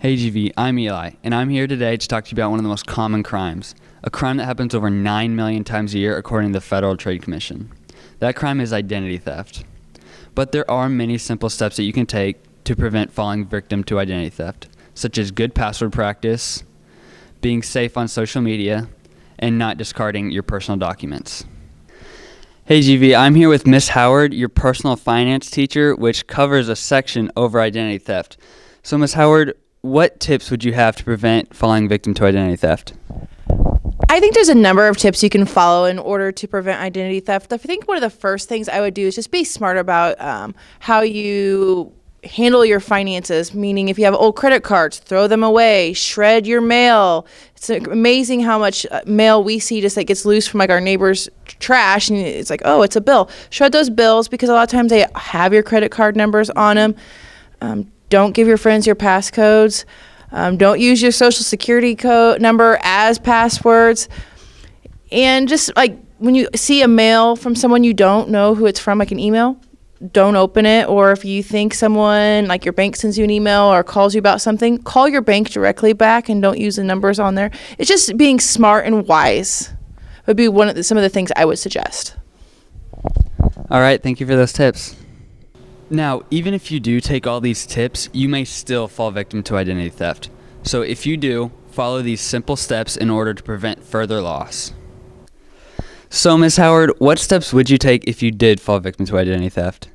Hey GV, I'm Eli, and I'm here today to talk to you about one of the most common crimes, a crime that happens over 9 million times a year according to the Federal Trade Commission. That crime is identity theft. But there are many simple steps that you can take to prevent falling victim to identity theft, such as good password practice, being safe on social media, and not discarding your personal documents. Hey GV, I'm here with Miss Howard, your personal finance teacher, which covers a section over identity theft. So Miss Howard, what tips would you have to prevent falling victim to identity theft? I think there's a number of tips you can follow in order to prevent identity theft. I think one of the first things I would do is just be smart about how you handle your finances, meaning if you have old credit cards, throw them away, shred your mail. It's amazing how much mail we see just that gets loose from like our neighbor's trash, and it's like, oh, it's a bill. Shred those bills because a lot of times they have your credit card numbers on them. Don't give your friends your passcodes. Don't use your social security code number as passwords. And just like when you see a mail from someone you don't know who it's from, like an email, don't open it. Or if you think someone, like your bank sends you an email or calls you about something, call your bank directly back and don't use the numbers on there. It's just being smart and wise would be some of the things I would suggest. All right, thank you for those tips. Now, even if you do take all these tips, you may still fall victim to identity theft. So if you do, follow these simple steps in order to prevent further loss. So Ms. Howard, what steps would you take if you did fall victim to identity theft?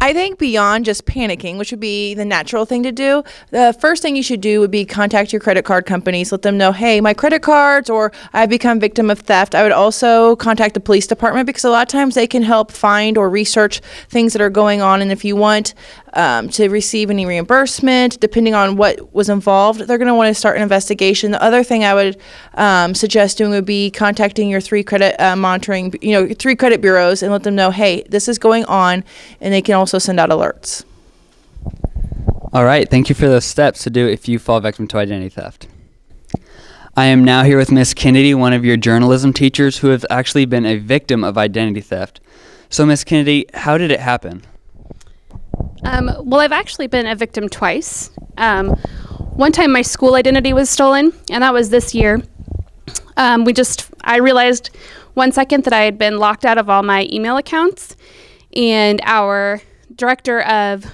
I think beyond just panicking, which would be the natural thing to do, the first thing you should do would be contact your credit card companies, let them know, hey, my credit cards, or I've become victim of theft. I would also contact the police department because a lot of times they can help find or research things that are going on. And if you want to receive any reimbursement, depending on what was involved, they're going to want to start an investigation. The other thing I would suggest doing would be contacting your three credit three credit bureaus and let them know, hey, this is going on, and they can also send out alerts. All right, thank you for those steps to do if you fall victim to identity theft. I am now here with Miss Kennedy, one of your journalism teachers who have actually been a victim of identity theft. So Miss Kennedy, how did it happen? Well, I've actually been a victim twice. One time my school identity was stolen, and that was this year. I realized 1 second that I had been locked out of all my email accounts, and our director of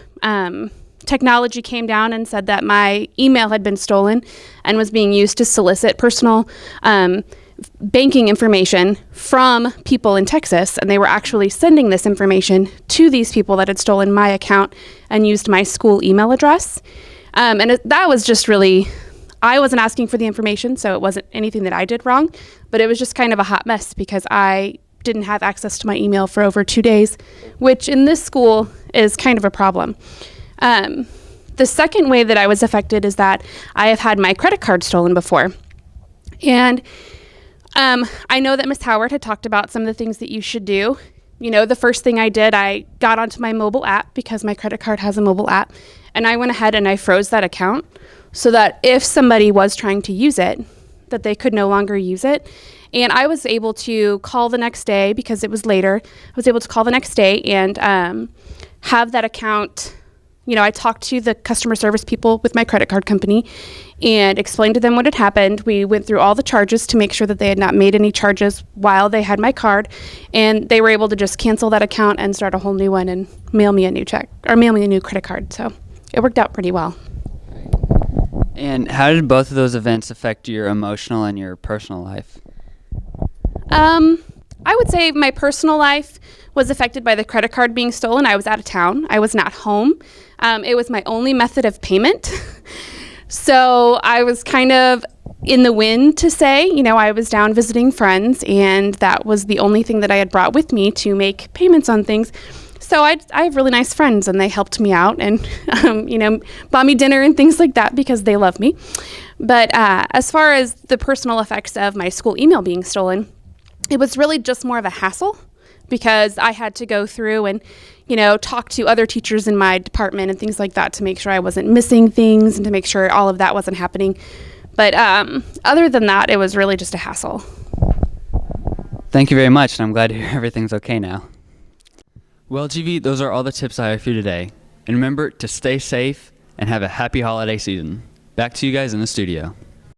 technology came down and said that my email had been stolen and was being used to solicit personal banking information from people in Texas, and they were actually sending this information to these people that had stolen my account and used my school email address. That was just really, I wasn't asking for the information, so it wasn't anything that I did wrong, but it was just kind of a hot mess because I didn't have access to my email for over 2 days, which in this school is kind of a problem. The second way that I was affected is that I have had my credit card stolen before. And I know that Ms. Howard had talked about some of the things that you should do. You know, the first thing I did, I got onto my mobile app because my credit card has a mobile app, and I went ahead and I froze that account so that if somebody was trying to use it, that they could no longer use it. And I was able to call the next day because it was later. I was able to call the next day and have that account. You know, I talked to the customer service people with my credit card company and explained to them what had happened. We went through all the charges to make sure that they had not made any charges while they had my card, and they were able to just cancel that account and start a whole new one and mail me a new check or mail me a new credit card. So it worked out pretty well. And how did both of those events affect your emotional and your personal life? I would say my personal life was affected by the credit card being stolen. I was out of town. I was not home. It was my only method of payment. So I was kind of in the wind to say, you know, I was down visiting friends, and that was the only thing that I had brought with me to make payments on things. So I have really nice friends, and they helped me out and, bought me dinner and things like that because they love me. But as far as the personal effects of my school email being stolen, it was really just more of a hassle because I had to go through and, talk to other teachers in my department and things like that to make sure I wasn't missing things and to make sure all of that wasn't happening. But other than that, it was really just a hassle. Thank you very much, and I'm glad to hear everything's okay now. Well, GV, those are all the tips I have for you today. And remember to stay safe and have a happy holiday season. Back to you guys in the studio.